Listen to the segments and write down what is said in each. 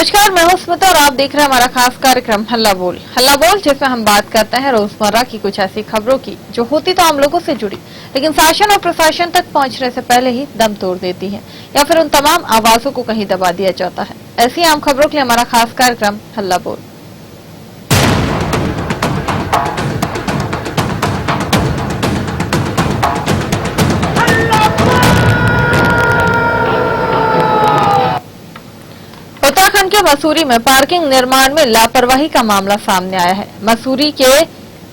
नमस्कार, मैं हूं स्मिता और आप देख रहे हैं हमारा खास कार्यक्रम हल्ला बोल। हल्ला बोल जिसमें हम बात करते हैं रोजमर्रा की कुछ ऐसी खबरों की जो होती तो आम लोगों से जुड़ी, लेकिन शासन और प्रशासन तक पहुंचने से पहले ही दम तोड़ देती है या फिर उन तमाम आवाजों को कहीं दबा दिया जाता है। ऐसी आम खबरों के लिए हमारा खास कार्यक्रम हल्ला बोल। उत्तराखंड के मसूरी में पार्किंग निर्माण में लापरवाही का मामला सामने आया है। मसूरी के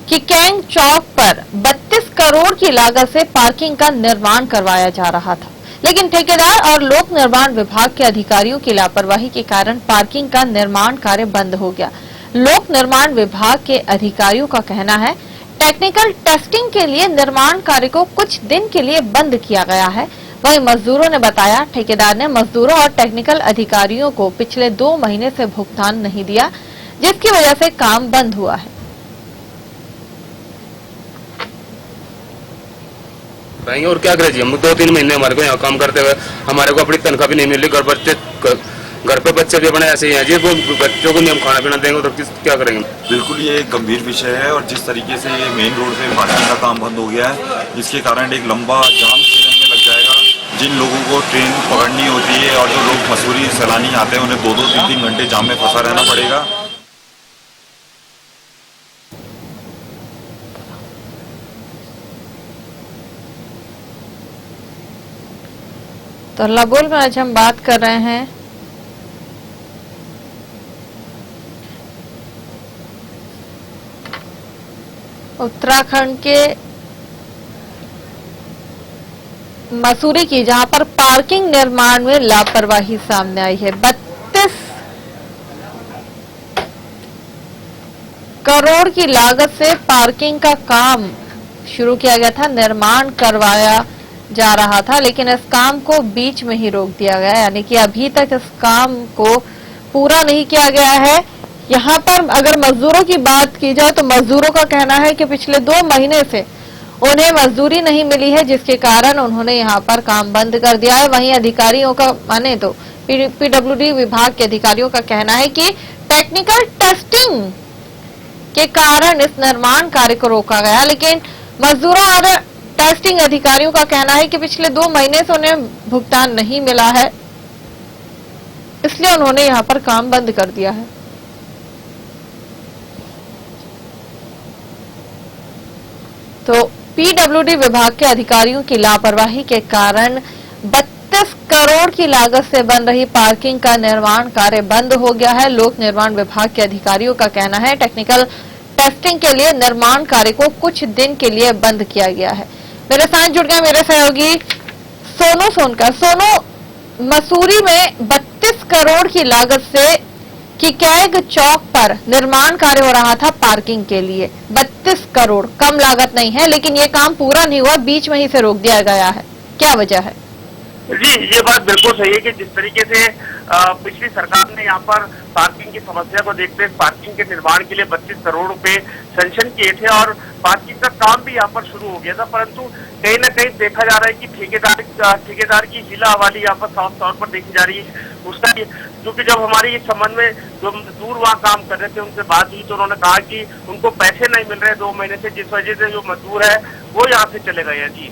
किकेंग चौक पर 32 करोड़ की लागत से पार्किंग का निर्माण करवाया जा रहा था, लेकिन ठेकेदार और लोक निर्माण विभाग के अधिकारियों की लापरवाही के कारण पार्किंग का निर्माण कार्य बंद हो गया। लोक निर्माण विभाग के अधिकारियों का कहना है टेक्निकल टेस्टिंग के लिए निर्माण कार्य को कुछ दिन के लिए बंद किया गया है। वहीं मजदूरों ने बताया ठेकेदार ने मजदूरों और टेक्निकल अधिकारियों को पिछले 2 महीने से भुगतान नहीं दिया, जिसकी वजह से काम बंद हुआ है। और क्या करें जी, हम 2-3 महीने हमारे को यहाँ काम करते हुए हमारे को अपनी तनख्वाह भी नहीं मिल रही। घर पे बच्चे भी अपने ऐसे ही हैं जी, वो बच्चों को नहीं हम खाना पीना देंगे तो क्या करेंगे। बिल्कुल ये एक गंभीर विषय है और जिस तरीके से ये मेन रोड पे पार्किंग का काम बंद हो गया है, इसके कारण एक लंबा जाम सीजन में लग जाएगा। जिन लोगों को ट्रेन पकड़नी होती है और जो लोग मसूरी सैलानी आते हैं उन्हें 2-2, 3-3 घंटे जाम में फंसा रहना पड़ेगा। तो हल्ला बोल में आज हम बात कर रहे हैं उत्तराखंड के मसूरी की, जहां पर पार्किंग निर्माण में लापरवाही सामने आई है। 32 करोड़ की लागत से पार्किंग का काम शुरू किया गया था, निर्माण करवाया जा रहा था, लेकिन इस काम को बीच में ही रोक दिया गया, यानी कि अभी तक इस काम को पूरा नहीं किया गया है। यहाँ पर अगर मजदूरों की बात की जाए तो मजदूरों का कहना है कि पिछले 2 महीने से उन्हें मजदूरी नहीं मिली है, जिसके कारण उन्होंने यहाँ पर काम बंद कर दिया है। वहीं अधिकारियों का माने तो पीडब्ल्यूडी विभाग के अधिकारियों का कहना है कि टेक्निकल टेस्टिंग के कारण इस निर्माण कार्य को रोका गया, लेकिन मजदूरों और टेस्टिंग अधिकारियों का कहना है कि पिछले 2 महीने से उन्हें भुगतान नहीं मिला है, इसलिए उन्होंने यहाँ पर काम बंद कर दिया है। तो पीडब्ल्यूडी विभाग के अधिकारियों की लापरवाही के कारण 32 करोड़ की लागत से बन रही पार्किंग का निर्माण कार्य बंद हो गया है। लोक निर्माण विभाग के अधिकारियों का कहना है टेक्निकल टेस्टिंग के लिए निर्माण कार्य को कुछ दिन के लिए बंद किया गया है। मेरे साथ जुड़ गया मेरे सहयोगी सोनू सोनकर। सोनू, मसूरी में 32 करोड़ की लागत से किकेंग चौक पर निर्माण कार्य हो रहा था पार्किंग के लिए। 32 करोड़ कम लागत नहीं है, लेकिन ये काम पूरा नहीं हुआ, बीच में ही से रोक दिया गया है। क्या वजह है? जी, ये बात बिल्कुल सही है कि जिस तरीके से पिछली सरकार ने यहाँ पर पार्किंग की समस्या को देखते हुए पार्किंग के निर्माण के लिए 32 करोड़ रुपए सैंक्शन किए थे और पार्किंग का काम भी यहाँ पर शुरू हो गया था, परंतु कहीं न कहीं देखा जा रहा है कि ठेकेदार की हिला हवाली यहाँ पर साफ तौर पर देखी जा रही है। उसका क्योंकि जब हमारी इस संबंध में जो मजदूर वहाँ काम कर रहे थे उनसे बात हुई तो उन्होंने कहा कि उनको पैसे नहीं मिल रहे 2 महीने से, जिस वजह से जो मजदूर है वो यहाँ से चले गए हैं। जी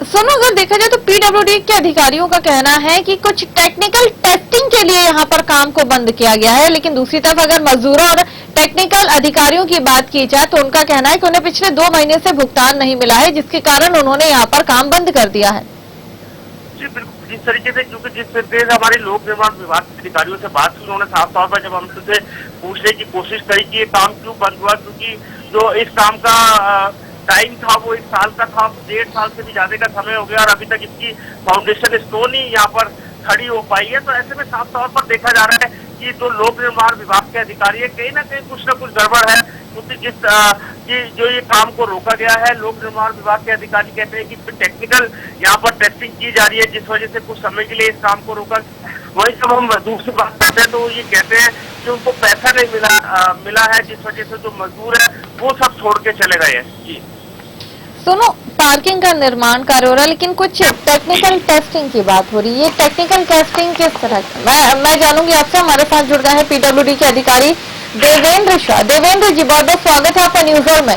सुनो, अगर देखा जाए तो पीडब्ल्यूडी के अधिकारियों का कहना है कि कुछ टेक्निकल टेस्टिंग के लिए यहाँ पर काम को बंद किया गया है, लेकिन दूसरी तरफ अगर मजदूरों और टेक्निकल अधिकारियों की बात की जाए तो उनका कहना है कि उन्हें पिछले 2 महीने से भुगतान नहीं मिला है, जिसके कारण उन्होंने यहाँ पर काम बंद कर दिया है। जी बिल्कुल, जिस तरीके से क्योंकि जिस तरीके से हमारे लोक निर्माण विभाग के अधिकारियों से बात की उन्होंने साफ तौर पर जब हमसे पूछने की कोशिश करी कि ये काम क्यों बंद हुआ, क्योंकि जो इस काम का टाइम था वो 1 साल का था, 1.5 साल से भी ज्यादा का समय हो गया और अभी तक इसकी फाउंडेशन स्टोन ही यहाँ पर खड़ी हो पाई है। तो ऐसे में साफ तौर पर देखा जा रहा है कि जो लोक निर्माण विभाग के अधिकारी है कहीं ना कहीं कुछ न कुछ गड़बड़ है, क्योंकि जो ये काम को रोका गया है, लोक निर्माण विभाग के अधिकारी कहते हैं कि टेक्निकल यहाँ पर टेस्टिंग की जा रही है, जिस वजह से कुछ समय के लिए इस काम को रोका। वही जब हम मजदूर से बात करते हैं तो ये कहते हैं कि उनको पैसा नहीं मिला है, जिस वजह से जो मजदूर है वो सब छोड़ के चले गए हैं। जी सुनो, पार्किंग का निर्माण कार्य हो रहा है लेकिन कुछ टेक्निकल टेस्टिंग की बात हो रही है। ये टेक्निकल टेस्टिंग किस तरह की? मैं जानूंगी आपसे। हमारे साथ जुड़ गए हैं पीडब्ल्यूडी के अधिकारी देवेंद्र शाह। देवेंद्र जी, बहुत बहुत स्वागत है आपका न्यूज वर्ल्ड में।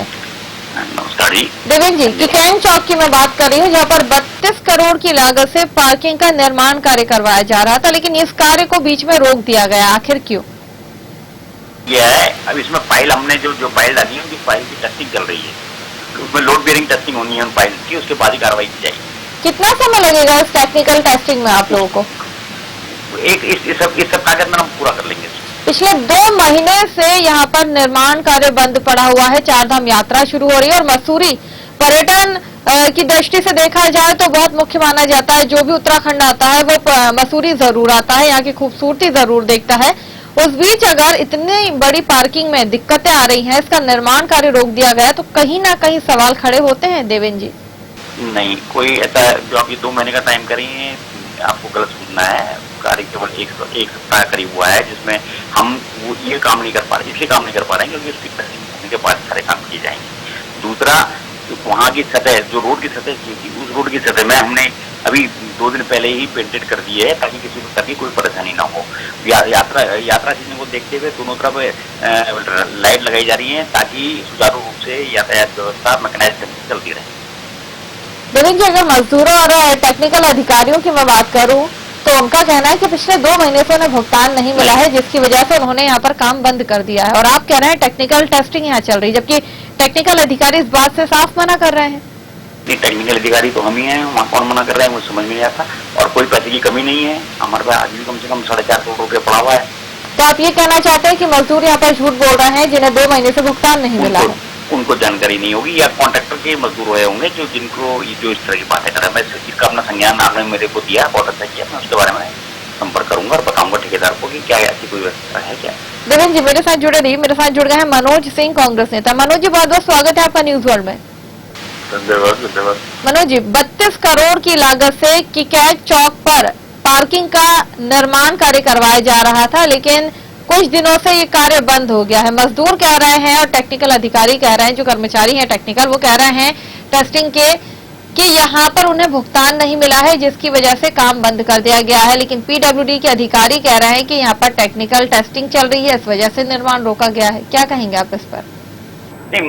नमस्कार जी। देवेंद्र जी, किकैन चौक की मैं बात कर रही हूँ, जहाँ पर 32 करोड़ की लागत से पार्किंग का निर्माण कार्य करवाया जा रहा था, लेकिन इस कार्य को बीच में रोक दिया गया, आखिर क्यों? यह है, अब इसमें फाइल हमने जो फाइल डाली है उनकी फाइल की टेस्टिंग चल रही है, उसमें लोड बेयरिंग टेस्टिंग होनी है उन फाइल की, उसके बाद ही कार्रवाई की जाएगी। कितना समय लगेगा इस टेक्निकल टेस्टिंग में आप लोगों को? इस सप्ताह के अंदर हम पूरा कर लेंगे। पिछले 2 महीने से यहाँ पर निर्माण कार्य बंद पड़ा हुआ है। चारधाम यात्रा शुरू हो रही है और मसूरी पर्यटन की दृष्टि से देखा जाए तो बहुत मुख्य माना जाता है। जो भी उत्तराखंड आता है वो मसूरी जरूर आता है, यहाँ की खूबसूरती जरूर देखता है। उस बीच अगर इतनी बड़ी पार्किंग में दिक्कतें आ रही हैं, इसका निर्माण कार्य रोक दिया गया, तो कहीं ना कहीं सवाल खड़े होते हैं देवेंद्र जी। नहीं, कोई ऐसा जो आप ये 2 महीने का टाइम करेंगे, आपको गलत सुनना है। कार्य केवल एक सप्ताह करीब हुआ है, जिसमें हम ये काम नहीं कर पा रहे, इसलिए काम नहीं कर पा रहे हैं क्योंकि उसकी टेस्टिंग होने के बाद सारे काम किए जाएंगे। दूसरा, वहाँ की सतह, जो रोड की सतह थी, उस रोड की सतह में हमने अभी 2 दिन पहले ही पेंटेड कर दी है, ताकि किसी को कभी कोई परेशानी ना हो। यात्रा सीजन को देखते हुए दोनों तरफ लाइट लगाई जा रही है, ताकि सुचारू रूप से यातायात व्यवस्था मैकेनाइज्ड चलती रहे। देवेंद्र जी, अगर मजदूरों और टेक्निकल अधिकारियों की मैं बात करूं तो उनका कहना है कि पिछले 2 महीने से उन्हें भुगतान नहीं मिला है, जिसकी वजह से उन्होंने यहाँ पर काम बंद कर दिया है। और आप कह रहे हैं टेक्निकल टेस्टिंग यहाँ चल रही है, जबकि टेक्निकल अधिकारी इस बात से साफ मना कर रहे हैं। नहीं, टेक्निकल अधिकारी तो हम ही हैं, वहाँ कौन मना कर रहे हैं मुझे समझ में नहीं आता। और कोई पैसे की कमी नहीं है, हमारे पास आज भी कम से कम 4.5 करोड़ रुपया पड़ा हुआ है। तो आप ये कहना चाहते हैं कि मजदूर यहाँ पर झूठ बोल रहे हैं, जिन्हें 2 महीने से भुगतान नहीं मिला है? उनको जानकारी नहीं होगी, या कॉन्ट्रैक्टर के मजदूर हुए होंगे जो जो इस तरह की बातें कर रहे हैं। मैं इसका अपना संज्ञान आपने मेरे को दिया, बहुत अच्छा किया। मैं उसके बारे में संपर्क करूंगा और बताऊंगा ठेकेदार को कि क्या ऐसी कोई व्यवस्था है क्या। देवेंद्र जी, मेरे साथ जुड़ गए हैं मनोज सिंह, कांग्रेस नेता। मनोज जी, बहुत बहुत स्वागत है आपका न्यूज वर्ल्ड में। धन्यवाद। मनोज जी, 32 करोड़ की लागत से किकैट चौक पर पार्किंग का निर्माण कार्य करवाया जा रहा था, लेकिन कुछ दिनों से ये कार्य बंद हो गया है। मजदूर कह रहे हैं और टेक्निकल अधिकारी कह रहे हैं, जो कर्मचारी हैं टेक्निकल, वो कह रहे हैं टेस्टिंग के कि यहाँ पर उन्हें भुगतान नहीं मिला है, जिसकी वजह से काम बंद कर दिया गया है। लेकिन पीडब्ल्यूडी के अधिकारी कह रहे हैं कि यहाँ पर टेक्निकल टेस्टिंग चल रही है, इस वजह से निर्माण रोका गया है। क्या कहेंगे आप इस पर? नहीं,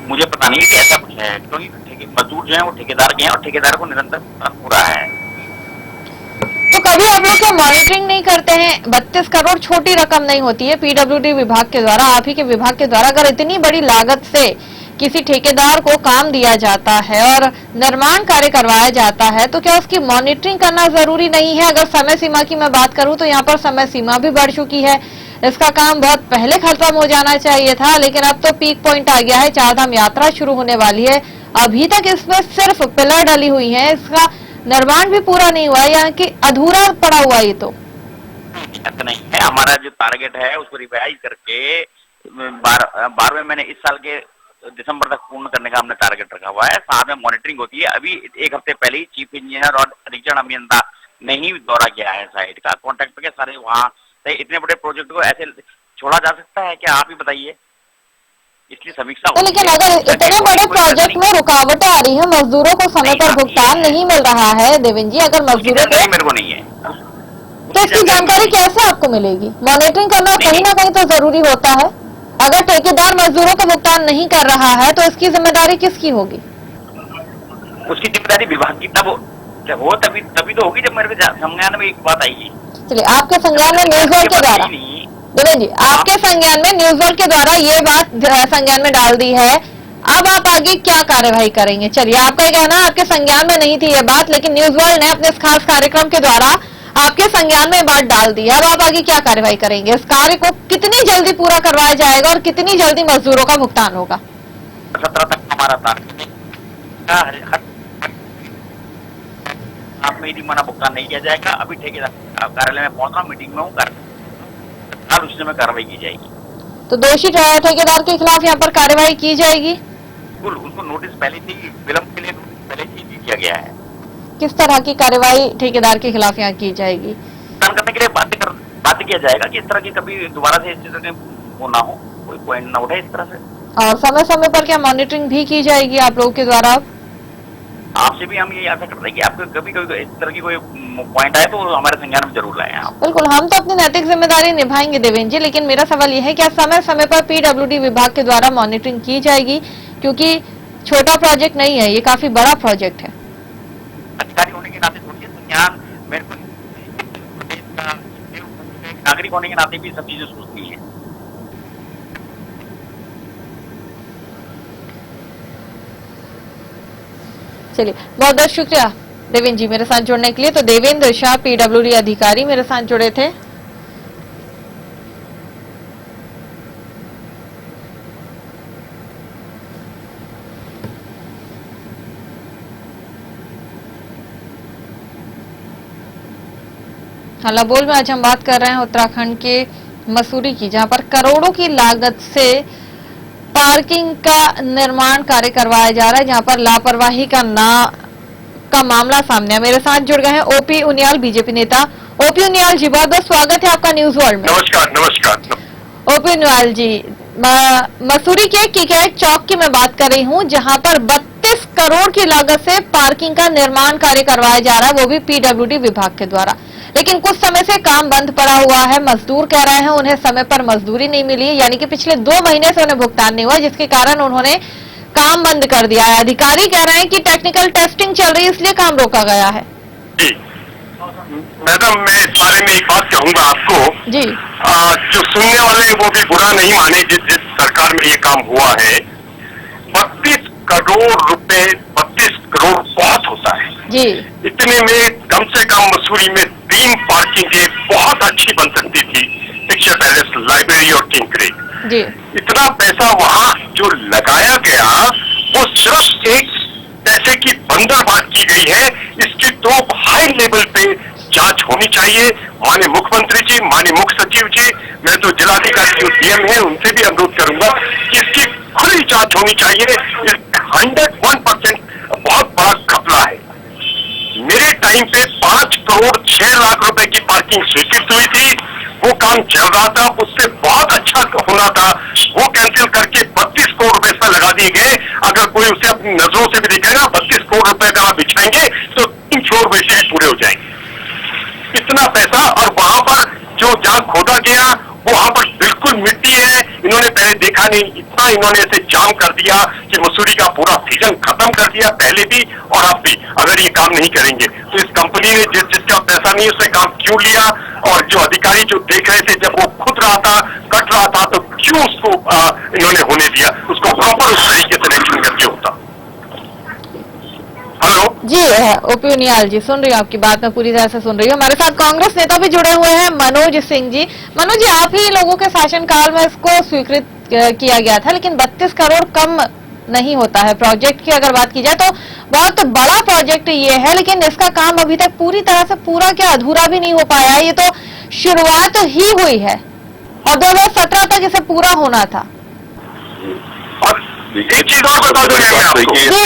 मुझे पता नहीं कि ऐसा कुछ है, क्योंकि मजदूर जो है वो ठेकेदार के हैं और ठेकेदार को निरंतर भुगतान हो रहा है। तो कभी आप लोग क्या मॉनिटरिंग नहीं करते हैं? 32 करोड़ छोटी रकम नहीं होती है। पीडब्ल्यूडी विभाग के द्वारा, आप ही के विभाग के द्वारा अगर इतनी बड़ी लागत से किसी ठेकेदार को काम दिया जाता है और निर्माण कार्य करवाया जाता है, तो क्या उसकी मॉनिटरिंग करना जरूरी नहीं है? अगर समय सीमा की मैं बात करूं तो यहाँ पर समय सीमा भी बढ़ चुकी है। इसका काम बहुत पहले खत्म हो जाना चाहिए था, लेकिन अब तो पीक पॉइंट आ गया है। चारधाम यात्रा शुरू होने वाली है, अभी तक इसमें सिर्फ पिलर डली हुई है, इसका निर्माण भी पूरा नहीं हुआ है, यहाँ की अधूरा पड़ा हुआ ये तो नहीं है। हमारा जो टारगेट है उसको रिवाइज करके 12वें महीने इस साल के दिसंबर तक पूर्ण करने का हमने टारगेट रखा हुआ है। साथ में मॉनिटरिंग होती है। अभी 1 हफ्ते पहले ही चीफ इंजीनियर और अधीक्षण अभियंता ने ही दौरा किया है साइट का। कॉन्ट्रैक्टर के सारे वहाँ से इतने बड़े प्रोजेक्ट को ऐसे छोड़ा जा सकता है क्या, आप ही बताइए? इसलिए समीक्षा। तो लेकिन अगर इतने बड़े प्रोजेक्ट में रुकावटें आ रही हैं, मजदूरों को समय पर भुगतान नहीं मिल रहा है, देवेंद्र जी, अगर मजदूरों को मेरे को नहीं है तो इसकी जानकारी कैसे आपको मिलेगी? मॉनिटरिंग करना कहीं ना कहीं तो जरूरी होता है। अगर ठेकेदार मजदूरों को भुगतान नहीं कर रहा है तो इसकी जिम्मेदारी किसकी होगी? उसकी जिम्मेदारी विभाग की। जब वो तभी तो होगी जब मेरे संज्ञान में एक बात आएगी। चलिए, आपके संज्ञान में न्यूज वर्ल्ड के द्वारा, देवेंद्र जी, आपके संज्ञान में न्यूज वर्ल्ड के द्वारा ये बात संज्ञान में डाल दी है। अब आप आगे क्या कार्यवाही करेंगे? चलिए, आपका कहना है आपके संज्ञान में नहीं थी ये बात, लेकिन न्यूज वर्ल्ड ने अपने इस खास कार्यक्रम के द्वारा आपके संज्ञान में बात डाल दी है। और आप आगे क्या कार्यवाही करेंगे? इस कार्य को कितनी जल्दी पूरा करवाया जाएगा और कितनी जल्दी मजदूरों का भुगतान होगा? 17 तक हमारा टारगेट आप में मना भुगतान नहीं किया जाएगा। अभी ठेकेदार कार्यालय में पहुंच रहा, मीटिंग में हूँ, कल उस में कार्रवाई की जाएगी। तो दोषी ठेकेदार के खिलाफ यहाँ पर कार्रवाई की जाएगी? बिल्कुल, उनको नोटिस पहले से ही, विलंब के लिए नोटिस पहले से ही दिया गया है। किस तरह की कार्रवाई ठेकेदार के खिलाफ यहाँ की जाएगी? करने के लिए बात किया जाएगा कि इस तरह की कभी दोबारा से इस तरह वो ना हो, कोई पॉइंट ना उठे इस तरह से। और समय समय पर क्या मॉनिटरिंग भी की जाएगी आप लोगों के द्वारा? आपसे भी हम ये आशा करते हैं कि आपको कभी कभी इस तरह की कोई पॉइंट आए तो हमारे संज्ञान में जरूर लाएं आप। बिल्कुल, हम तो अपनी नैतिक जिम्मेदारी निभाएंगे देवेंद्र जी, लेकिन मेरा सवाल यह है कि समय समय पर पीडब्ल्यूडी विभाग के द्वारा मॉनिटरिंग की जाएगी, क्योंकि छोटा प्रोजेक्ट नहीं है, ये काफी बड़ा प्रोजेक्ट है। अधिकारी होने के नाते थोड़ी संज्ञान मेरे को नागरिक होने के नाते भी सब चीजें सोचती है। चलिए, बहुत बहुत शुक्रिया देवेंद्र जी मेरे साथ जुड़ने के लिए। तो देवेंद्र शाह पीडब्ल्यूडी अधिकारी मेरे साथ जुड़े थे। हाला बोल में आज हम बात कर रहे हैं उत्तराखंड के मसूरी की, जहां पर करोड़ों की लागत से पार्किंग का निर्माण कार्य करवाया जा रहा है, जहां पर लापरवाही का मामला सामने है। मेरे साथ जुड़ गए हैं ओपी उनियाल, बीजेपी नेता। ओपी उनियाल जी, बहुत बहुत स्वागत है आपका न्यूज वर्ल्ड में। नमस्कार नमस्कार। ओपी उनियाल जी, मसूरी के किकेट चौक की मैं बात कर रही हूं, जहां पर 32 करोड़ की लागत से पार्किंग का निर्माण कार्य करवाया जा रहा है, वो भी पीडब्ल्यूडी विभाग के द्वारा। लेकिन कुछ समय से काम बंद पड़ा हुआ है। मजदूर कह रहे हैं उन्हें समय पर मजदूरी नहीं मिली, यानी कि पिछले 2 महीने से उन्हें भुगतान नहीं हुआ, जिसके कारण उन्होंने काम बंद कर दिया है। अधिकारी कह रहे हैं कि टेक्निकल टेस्टिंग चल रही है, इसलिए काम रोका गया है। जी मैडम, मैं इस बारे में एक बात कहूंगा आपको जी, जो सुनने वाले हैं वो भी बुरा नहीं माने, जिस सरकार में ये काम हुआ है। 32 करोड़ रुपए, 32 करोड़ बहुत होता है जी, इतने में कम से कम मसूरी में 3 पार्किंग बहुत अच्छी बन सकती थी, पिक्चर पैलेस, लाइब्रेरी और किंग क्रेग। जी, इतना पैसा वहाँ जो लगाया गया वो सिर्फ एक पैसे की बंदरबात की गई है। इसकी तो हाई लेवल पे जांच होनी चाहिए। माननीय मुख्यमंत्री जी, माननीय मुख्य सचिव जी, मैं तो जिलाधिकारी जो डीएम है उनसे भी अनुरोध करूंगा कि इसकी खुली जांच होनी चाहिए। 101% बहुत बड़ा घपला है। मेरे टाइम पे 5 करोड़ 6 लाख रुपए की पार्किंग स्वीकृत हुई थी, वो काम चल रहा था, उससे बहुत अच्छा होना था, वो कैंसिल करके 32 करोड़ रुपए इसमें लगा दिए गए। अगर कोई उसे अपनी नजरों से भी देखेगा, 32 करोड़ रुपए अगर आप बिछाएंगे तो 3 फ्लोर वैसे ही पूरे हो जाएंगे। इतना पैसा, और वहां पर जो जहां खोदा गया वहां पर बिल्कुल मिट्टी है। इन्होंने पहले देखा नहीं, इतना इन्होंने ऐसे जाम कर दिया कि मसूरी का पूरा विजन खत्म कर दिया, पहले भी और अब भी। अगर ये काम नहीं करेंगे तो इस कंपनी ने जिसका पैसा नहीं उसने काम क्यों लिया, और जो अधिकारी जो देख रहे थे जब वो खुद रहा था, कट रहा था, तो क्यों उसको इन्होंने होने दिया, उसको प्रॉपर उस तरीके से रेक्शन करके होता। हेलो जी, ओपी उनियाल जी, सुन रही हूँ आपकी बात, मैं पूरी तरह से सुन रही हूँ। हमारे साथ कांग्रेस नेता भी जुड़े हुए हैं, मनोज सिंह जी। मनोज जी, आप ही लोगों के शासनकाल में इसको स्वीकृत किया गया था, लेकिन 32 करोड़ कम नहीं होता है। प्रोजेक्ट की अगर बात की जाए तो बहुत बड़ा प्रोजेक्ट ये है, लेकिन इसका काम अभी तक पूरी तरह से पूरा क्या अधूरा भी नहीं हो पाया। ये तो शुरुआत ही हुई है और 2017 तक इसे पूरा होना था। एक चीज और बता दूं मैं आपको। जी,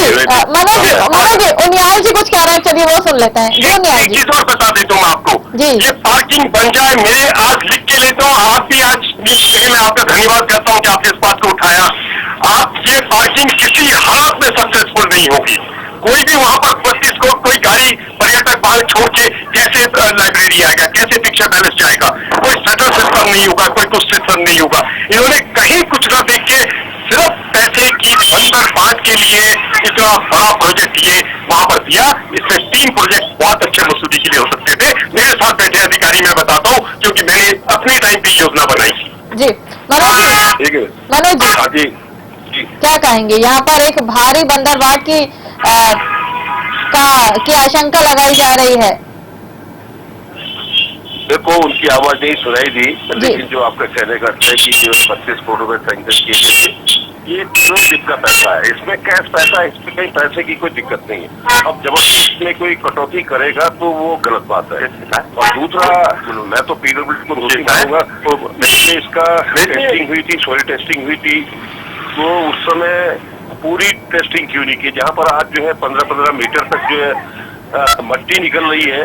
मनोज जी, उनियाल जी कुछ कह रहे हैं, चलिए वो सुन लेते हैं। जी, उनियाल एक जी। चीज और बता देता हूँ आपको। जी। ये पार्किंग बन जाए, मेरे आज लिख के लेता हूँ, आप भी आज मैं आपका धन्यवाद करता हूँ कि आपने इस बात को उठाया। आप ये पार्किंग किसी हालत में सक्सेसफुल नहीं होगी। कोई भी वहां पर 32 को कोई गाड़ी पर्यटक बाहर छोड़ के कैसे लाइब्रेरी आएगा, कैसे पिक्चर पैलेस जाएगा, कोई शटल सिस्टम नहीं होगा, कोई कुछ सिस्टम नहीं होगा। इन्होंने कहीं कुछ न देख के सिर्फ पैसे की बंदरबात के लिए इतना बड़ा प्रोजेक्ट ये वहां पर दिया। इससे 3 प्रोजेक्ट बहुत अच्छे मसूरी के लिए हो सकते थे। मेरे साथ बैठे अधिकारी मैं बताता हूँ, क्योंकि मैंने अपने टाइम पे योजना बनाई थी। जी, मनोज जी, क्या कहेंगे? यहाँ पर एक भारी बंदरबांट की आशंका लगाई जा रही है। देखो, उनकी आवाज नहीं सुनाई दी, लेकिन जो आपका कहने का है कि जो 32 करोड़ रुपए सैंक्शन किए गए थे, ये क्यों दिक्कत पैसा है, इसमें कैश पैसा है, इसमें कहीं पैसे की कोई दिक्कत नहीं है। अब जबरदस्ती में कोई कटौती करेगा तो वो गलत बात है। और दूसरा, मैं तो पीडब्ल्यूडी को दोषी मानूंगा। तो इसका टेस्टिंग हुई थी, सॉइल टेस्टिंग हुई थी, तो उस समय पूरी टेस्टिंग क्यों नहीं की? जहाँ पर आज जो है 15-15 मीटर तक जो है मट्टी निकल रही है,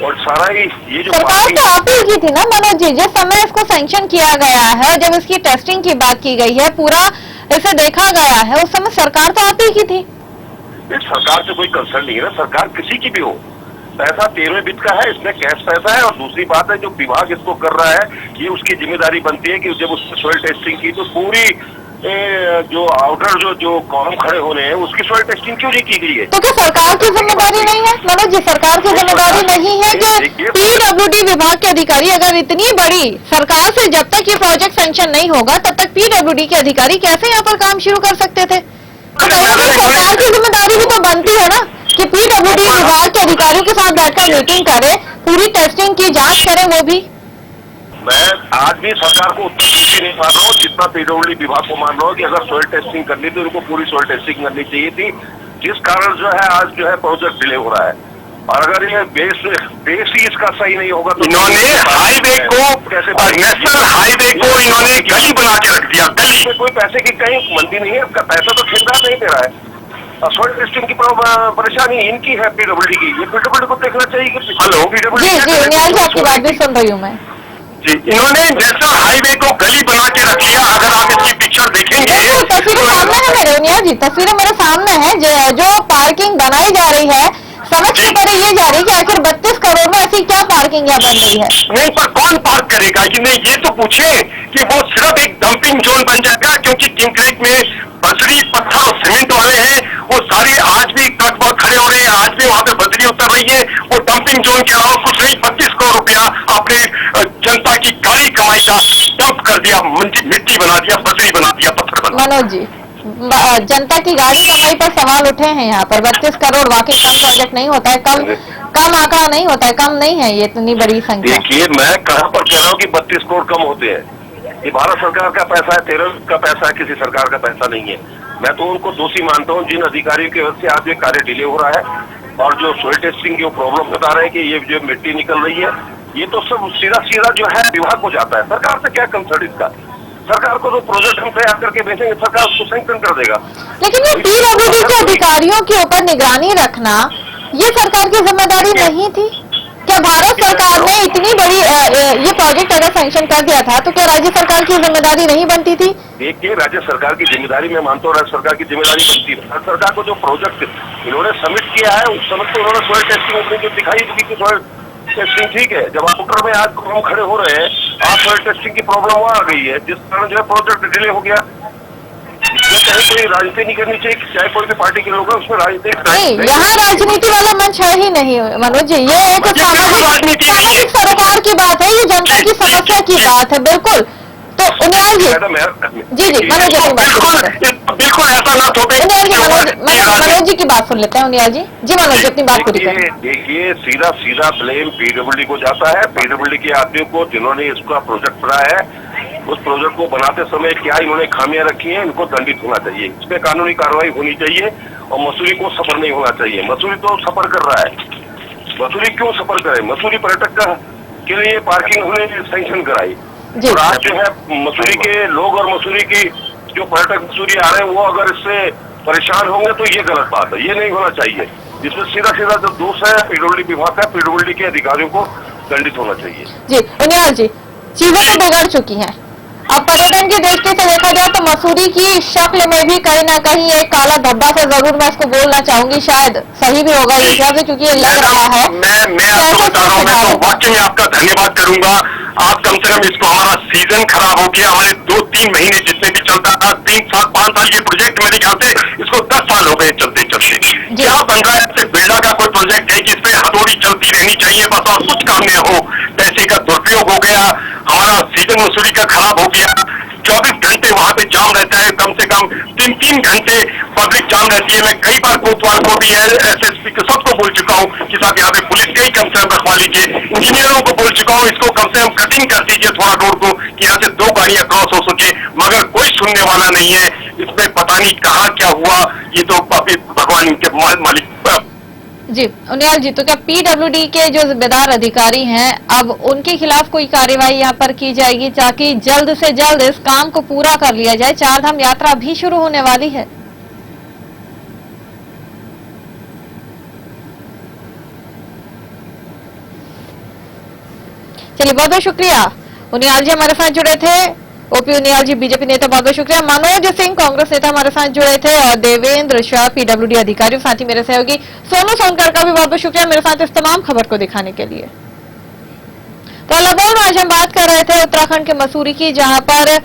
और सारा ही ये जो सरकार तो आप ही की थी ना मनोज जी, जिस समय इसको सैंक्शन किया गया है, जब इसकी टेस्टिंग की बात की गई है, पूरा इसे देखा गया है, उस समय सरकार तो आप ही की थी। ये सरकार से कोई कंसर्न नहीं है ना, सरकार किसी की भी हो, पैसा 13वें वित्त का है, इसमें कैश पैसा है। और दूसरी बात है जो विभाग इसको कर रहा है, ये उसकी जिम्मेदारी बनती है कि जब उसने सॉइल टेस्टिंग की तो पूरी जो आउटर जो कॉलम खड़े होने हैं उसकी सॉइल टेस्टिंग क्यों नहीं की गई है? तो क्या सरकार की जिम्मेदारी नहीं है मनोज जी? सरकार की जिम्मेदारी नहीं है कि पीडब्ल्यूडी विभाग के अधिकारी, अगर इतनी बड़ी सरकार से जब तक ये प्रोजेक्ट सैंक्शन नहीं होगा तब तक पीडब्ल्यूडी के अधिकारी कैसे यहाँ पर काम शुरू कर सकते थे? तो सरकार की जिम्मेदारी भी तो बनती है ना कि पीडब्ल्यूडी विभाग के अधिकारियों के साथ बैठकर मीटिंग करे, पूरी टेस्टिंग की जांच करें। वो भी मैं आज भी सरकार को उत्तर नहीं मान रहा हूँ, जितना पीडब्ल्यूडी विभाग को मान रहा हूँ कि अगर सॉइल टेस्टिंग करनी थी उनको पूरी सॉइल टेस्टिंग करनी चाहिए थी, जिस कारण जो है आज जो है प्रोजेक्ट डिले हो रहा है। और अगर ये बेस ही इसका सही नहीं होगा तो इन्होंने हाईवे को, नेशनल हाईवे को इन्होंने गली बना के रख दिया। गली इसमें कोई पैसे की कहीं मंदी नहीं है, उसका पैसा तो ठेकेदार नहीं दे रहा है। और सॉइल टेस्टिंग की परेशानी इनकी है पीडब्ल्यूडी की, ये पीडब्ल्यूडी को देखना चाहिए कि हेलो जी जी न्याय जी, आपकी बात भी सुन रही हूँ मैं जी। इन्होंने नेशनल हाईवे को गली बना के रख लिया। अगर आप इसकी पिक्चर देखेंगे तस्वीरें सामने है मेरे न्याय जी, तस्वीरें मेरे सामने है। जो पार्किंग बनाई जा रही है समझ के परे ये जा रही है कि आखिर 32 करोड़ में ऐसी क्या पार्किंग यहाँ बन रही है? नहीं, पर कौन पार्क करेगा? कि नहीं, ये तो पूछे कि वो सिर्फ एक डंपिंग जोन बन जाएगा, क्योंकि किंक्रेट में बजरी पत्थर और सीमेंट वाले हैं, वो सारे आज भी ट्रक बहुत खड़े हो रहे हैं, आज भी वहाँ पे बजरी उतर रही है। वो डंपिंग जोन के अलावा कुछ नहीं। 32 करोड़ रुपया आपने जनता की काली कमाई का डंप कर दिया, मिट्टी बना दिया, बजरी बना दिया, पत्थर बना दिया। मनोज जी, जनता की गाड़ी कमाई पर सवाल उठे हैं यहाँ पर। 32 करोड़ वाकई कम प्रोजेक्ट नहीं होता है, कम आंकड़ा नहीं होता है, कम नहीं है ये इतनी बड़ी संख्या। देखिए, मैं कहाँ पर कह रहा हूँ कि 32 करोड़ कम होते हैं। ये भारत सरकार का पैसा है, 13 का पैसा है, किसी सरकार का पैसा नहीं है। मैं तो उनको दोषी मानता हूँ जिन अधिकारियों की वजह से आज ये कार्य डिले हो रहा है। और जो सॉइल टेस्टिंग जो प्रॉब्लम बता रहे हैं कि ये जो मिट्टी निकल रही है, ये तो सब सीधा जो है विभाग को जाता है। सरकार से क्या कंसर्न इसका? सरकार को जो प्रोजेक्ट हम तैयार करके भेजेंगे सरकार उसको सैंक्शन कर देगा। लेकिन ये पीडब्ल्यूडी के अधिकारियों के ऊपर निगरानी रखना ये सरकार की जिम्मेदारी नहीं थी क्या? भारत सरकार ने इतनी बड़ी ये प्रोजेक्ट अगर सैंक्शन कर दिया था तो क्या राज्य सरकार की जिम्मेदारी नहीं बनती थी? देखिए, राज्य सरकार की जिम्मेदारी मैं मानता हूँ, राज्य सरकार की जिम्मेदारी बनती है। राज्य सरकार को जो प्रोजेक्ट इन्होंने सबमिट किया है उस समय तो उन्होंने सॉइल टेस्टिंग अपनी जो दिखाई थी कि सॉइल टेस्टिंग ठीक है। जब आउटर में आज हम खड़े हो रहे हैं, आज सॉइल टेस्टिंग की प्रॉब्लम वहाँ आ गई है, जिस कारण जो है प्रोजेक्ट डिले हो गया। इसमें कहीं कोई राजनीति नहीं करनी चाहिए, चाहे कोई भी पार्टी के लोग हैं उसमें राजनीति नहीं, यहाँ राजनीति वाला मंच है ही नहीं मनोज जी। ये एक सामाजिक सरोकार की बात है, ये जनता की समस्या की बात है। बिल्कुल। तो उन्याल जी जी मनोज जी बिल्कुल ऐसा ना तो मनोज जी की बात सुन लेते हैं। उन्याल जी मनोज जी अपनी बात पूरी करें। देखिए, सीधा ब्लेम पीडब्ल्यूडी को जाता है। पीडब्ल्यूडी के आदमियों को जिन्होंने इसका प्रोजेक्ट बनाया है, उस प्रोजेक्ट को बनाते समय क्या इन्होंने खामियां रखी हैं, इनको दंडित होना चाहिए। इस पे कानूनी कार्रवाई होनी चाहिए और मसूरी को सफर नहीं होना चाहिए। मसूरी तो सफर कर रहा है, मसूरी क्यों सफर करे? मसूरी पर्यटक के लिए पार्किंग हमने सैंक्शन कराई और आज जो है मसूरी के लोग और मसूरी की जो पर्यटक मसूरी आ रहे हैं वो अगर इससे परेशान होंगे तो ये गलत बात है, ये नहीं होना चाहिए। इसमें सीधा जो दोष है पीडब्ल्यूडी विभाग का, पीडब्ल्यूडी के अधिकारियों को दंडित होना चाहिए। जी उन्याल जी, चीजें तो बिगड़ चुकी हैं। अब पर्यटन की दृष्टि से देखा जाए तो मसूरी की शक्ल में भी कहीं ना कहीं एक काला धब्बा से जरूर मैं इसको बोलना चाहूंगी, शायद सही भी होगा इस हिसाब से, क्योंकि ये लग रहा है। मैं आपको बता रहा हूँ, मैं तो वाकई में आपका धन्यवाद करूंगा। आप कम से कम इसको, हमारा सीजन खराब हो गया, हमारे 2-3 महीने जितने भी चलता था, 3 साल 5 साल ये प्रोजेक्ट मेरे ख्याल से इसको 10 साल हो गए चलते। क्या बन रहा है? बिरला का कोई प्रोजेक्ट है जिसपे हथौड़ी चलती रहनी चाहिए बस, और कुछ काम नहीं हो। पैसे का दुरुपयोग हो गया, हमारा सीजन मसूरी का खराब हो गया। 24 घंटे वहाँ पे जाम रहता है, कम से कम 3-3 घंटे पब्लिक जाम रहती है। मैं कई बार कोतवाल को भी, एसएसपी को, सबको बोल चुका हूँ कि साहब यहाँ पे पुलिस का ही कम से कम रखवा लीजिए। इंजीनियरों को बोल चुका हूँ इसको कम से कम कटिंग कर दीजिए थोड़ा रोड को, कि यहाँ से 2 गाड़ियां क्रॉस हो सके, मगर कोई सुनने वाला नहीं है। इसमें पता नहीं कहाँ क्या हुआ, ये तो भगवान के मालिक। जी उन्याल जी, तो क्या पीडब्ल्यूडी के जो जिम्मेदार अधिकारी हैं अब उनके खिलाफ कोई कार्रवाई यहाँ पर की जाएगी ताकि जल्द से जल्द इस काम को पूरा कर लिया जाए? 4 धाम यात्रा भी शुरू होने वाली है। चलिए, बहुत बहुत शुक्रिया उन्याल जी हमारे साथ जुड़े थे। ओपी उनियाल जी बीजेपी नेता, बहुत बहुत शुक्रिया। मनोज सिंह कांग्रेस नेता हमारे साथ जुड़े थे और देवेंद्र शाह पीडब्ल्यूडी अधिकारी, साथ ही मेरे सहयोगी सोनू सोनकर का भी बहुत बहुत शुक्रिया मेरे साथ इस तमाम खबर को दिखाने के लिए। तो अलाबोल में आज हम बात कर रहे थे उत्तराखंड के मसूरी की, जहां पर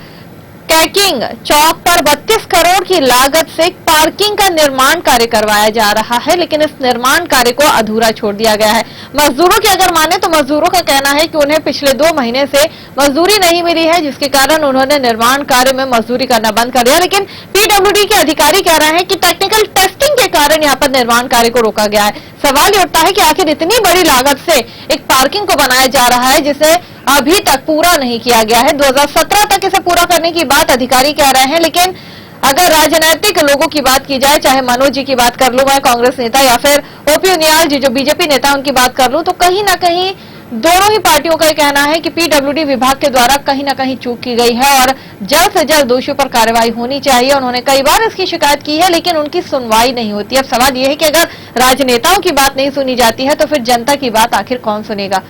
कैकिंग चौक पर 32 करोड़ की लागत से पार्किंग का निर्माण कार्य करवाया जा रहा है, लेकिन इस निर्माण कार्य को अधूरा छोड़ दिया गया है। मजदूरों की अगर माने तो मजदूरों का कहना है कि उन्हें पिछले 2 महीने से मजदूरी नहीं मिली है, जिसके कारण उन्होंने निर्माण कार्य में मजदूरी करना बंद कर दिया। लेकिन पीडब्ल्यूडी के अधिकारी कह रहे हैं कि टेक्निकल टेस्टिंग के कारण यहाँ पर निर्माण कार्य को रोका गया है। सवाल ये उठता है कि आखिर इतनी बड़ी लागत से एक पार्किंग को बनाया जा रहा है जिसे अभी तक पूरा नहीं किया गया है। 2017 तक इसे पूरा करने की बात अधिकारी कह रहे हैं, लेकिन अगर राजनीतिक लोगों की बात की जाए, चाहे मनोज जी की बात कर लूं मैं कांग्रेस नेता, या फिर ओपी उनियाल जी जो बीजेपी नेता उनकी बात कर लूं, तो कहीं ना कहीं दोनों ही पार्टियों का कहना है कि पीडब्ल्यूडी विभाग के द्वारा कहीं ना कहीं चूक की गई है और जल्द से जल्द दोषियों पर कार्रवाई होनी चाहिए। उन्होंने कई बार इसकी शिकायत की है, लेकिन उनकी सुनवाई नहीं होती। अब सवाल यह है कि अगर राजनेताओं की बात नहीं सुनी जाती है तो फिर जनता की बात आखिर कौन सुनेगा?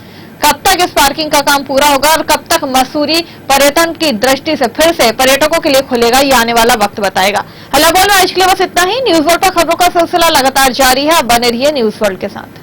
कब तक इस पार्किंग का काम पूरा होगा और कब तक मसूरी पर्यटन की दृष्टि से फिर से पर्यटकों के लिए खुलेगा, ये आने वाला वक्त बताएगा। हल्ला बोल में आज के लिए बस इतना ही। न्यूज वर्ल्ड पर खबरों का सिलसिला लगातार जारी है, अब बने रहिए न्यूज वर्ल्ड के साथ।